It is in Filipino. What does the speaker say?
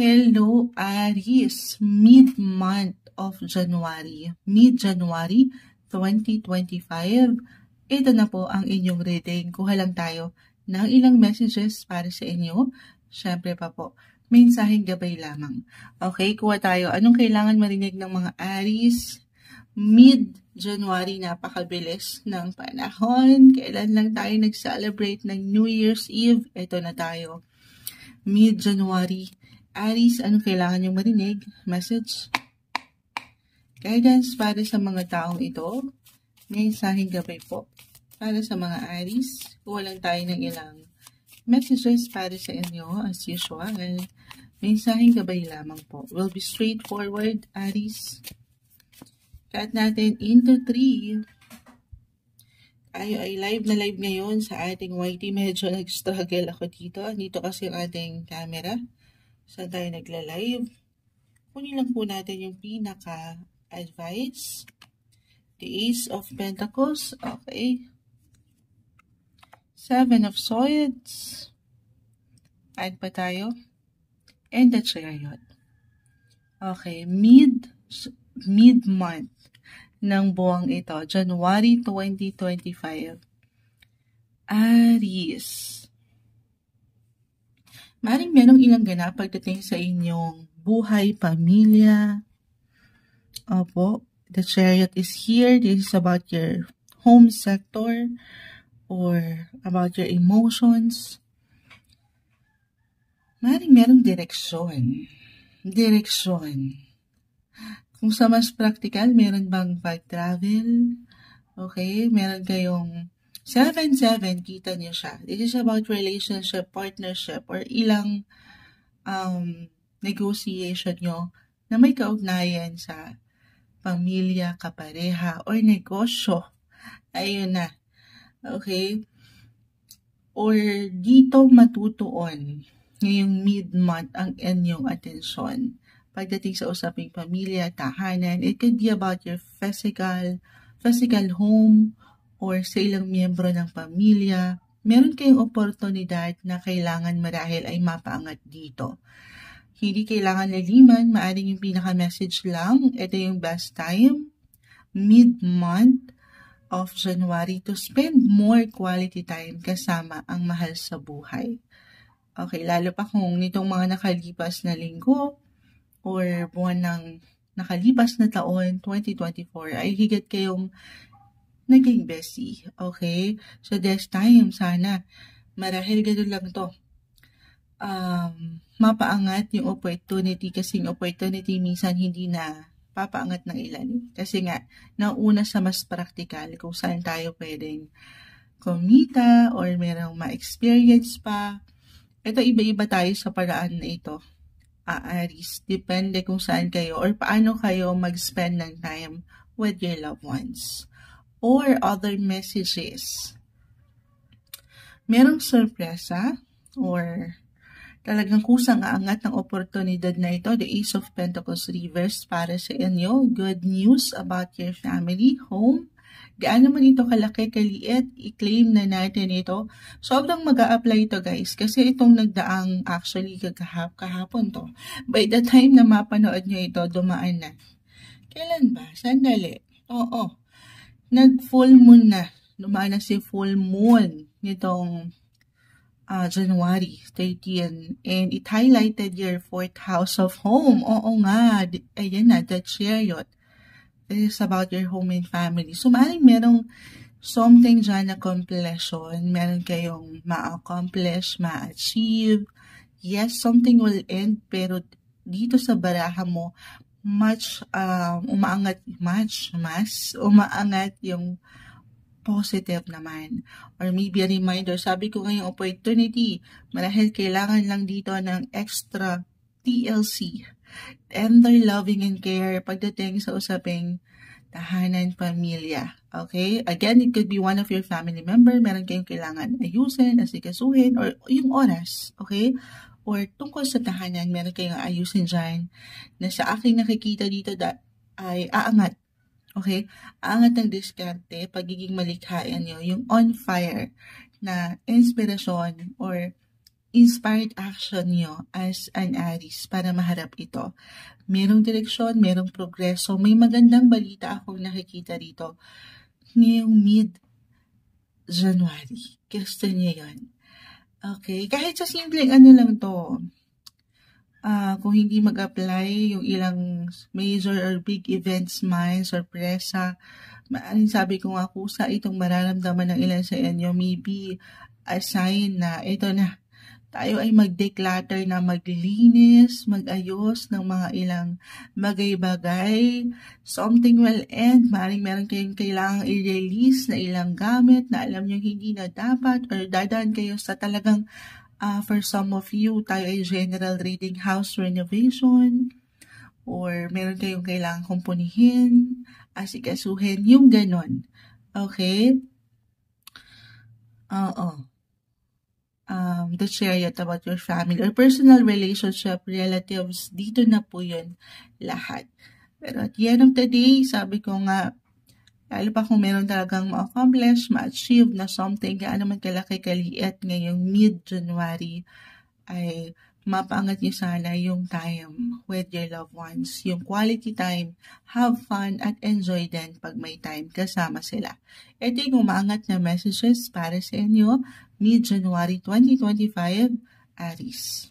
Hello, Aries. Mid-month of January. Mid-January 2025. Ito na po ang inyong reading. Kuha lang tayo ng ilang messages para sa inyo. Siyempre pa po, mensaheng gabay lamang. Okay, kuha tayo. Anong kailangan marinig ng mga Aries? Mid-January, napakabilis ng panahon. Kailan lang tayo nag-celebrate ng New Year's Eve? Ito na tayo. Mid-January. Aries, anong kailangan niyong marinig? Message. Guidance para sa mga taong ito. Mensaheng gabay po. Para sa mga Aries, kuha lang tayo ng ilang messages para sa inyo as usual. Mensaheng gabay lamang po. Will be straightforward, Aries. Cut natin into 3. Tayo ay live na live ngayon sa ating YT. Medyo nag-struggle ako dito. Dito kasi ang ating camera. Saan tayo nagla-live? Kunin lang po natin yung pinaka-advice. The Ace of Pentacles. Okay. 7 of Swords. Add pa tayo. And the Chariot. Okay. Mid-month ng buwang ito. January 2025. Aries. Maring merong ilang ganap pagdating sa inyong buhay, pamilya. Opo, the Chariot is here. This is about your home sector or about your emotions. Maring merong direksyon. Kung sa mas practical, meron bang pag-travel? Okay, meron kayong 7-7, kita niyo siya. This is about relationship, partnership, or ilang negotiation nyo na may kaugnayan sa pamilya, kapareha, or negosyo. Ayun na. Okay? Or dito matutuon ngayong mid-month ang inyong atensyon. Pagdating sa usaping pamilya, tahanan, it could be about your physical home, or sa ilang miyembro ng pamilya, meron kayong oportunidad na kailangan marahil ay mapaangat dito. Hindi kailangan laliman, maaring yung pinaka-message lang. Ito yung best time, mid-month of January, to spend more quality time kasama ang mahal sa buhay. Okay, lalo pa kung nitong mga nakalipas na linggo or buwan ng nakalipas na taon, 2024, ay higit kayong naging busy, okay? So, this time, sana, marahil gano'n lang to. Mapaangat yung opportunity kasi yung opportunity minsan hindi na papaangat ng ilan. Kasi nga, nauna sa mas practical kung saan tayo pwedeng kumita or merong ma-experience pa. Ito, iba-iba tayo sa paraan na ito. Aries, depende kung saan kayo or paano kayo mag-spend ng time with your loved ones. Or other messages. Merong sorpresa or talagang kusang aangat ng oportunidad na ito. The Ace of Pentacles reverse para sa inyo. Good news about your family, home. Gaano man ito kalaki, kaliit, i-claim na natin ito. Sobrang mag-a-apply ito guys kasi itong nagdaang actually kahapon to. By the time na mapanood nyo ito, dumaan na. Kailan ba? Sandali. Oo. Nag-full moon na. Lumaan na si full moon nitong January 13. And it highlighted your 4th house of home. Oo nga. Ayan na, the Chariot. This is about your home and family. So, maaaring merong something dyan na completion. Meron kayong ma-accomplish, ma-achieve. Yes, something will end. Pero dito sa baraha mo, umaangat yung positive naman. Or maybe a reminder, sabi ko ngayong opportunity, marahil kailangan lang dito ng extra TLC, tender loving and care pagdating sa usaping tahanan, pamilya. Okay? Again, it could be one of your family member, meron kayong kailangan ayusin, asikasuhin, or yung oras. Okay? Or tungkol sa tahanan, meron kayong ayusin dyan na sa aking nakikita dito ay aangat. Okay? Aangat ng diskarte, pagiging malikhain nyo, yung on fire na inspirasyon or inspired action nyo as an Aries para maharap ito. Merong direksyon, merong progreso, may magandang balita akong nakikita rito. Ngayong mid-January, gusto niya yun. Okay, kahit sa simpleng ano lang to, kung hindi mag-apply yung ilang major or big events man, sorpresa, maaaring sabi ko nga kusa itong mararamdaman ng ilan sa inyo, maybe a sign na ito na, tayo ay mag-declutter na maglinis, mag-ayos ng mga ilang bagay-bagay. Something will end. Maaaring meron kayong kailangang i-release na ilang gamit na alam nyo hindi na dapat or dadaan kayo sa talagang for some of you, tayo ay general reading house renovation or meron kayong kailangang kumpunihin, asikasuhin, yung ganon. Okay? Oo. The chariot about your family or personal relationship, relatives, dito na po yun lahat. Pero at the end of the day, sabi ko nga, lalo pa kung meron talagang ma-accomplish, ma-achieve na something, kaya naman kalaki kaliit ngayong mid-January, ay mapaangat niyo sana yung time with your loved ones. Yung quality time, have fun at enjoy din pag may time kasama sila. Ito yung umaangat na messages para sa inyo, mid-January 2025, Aries.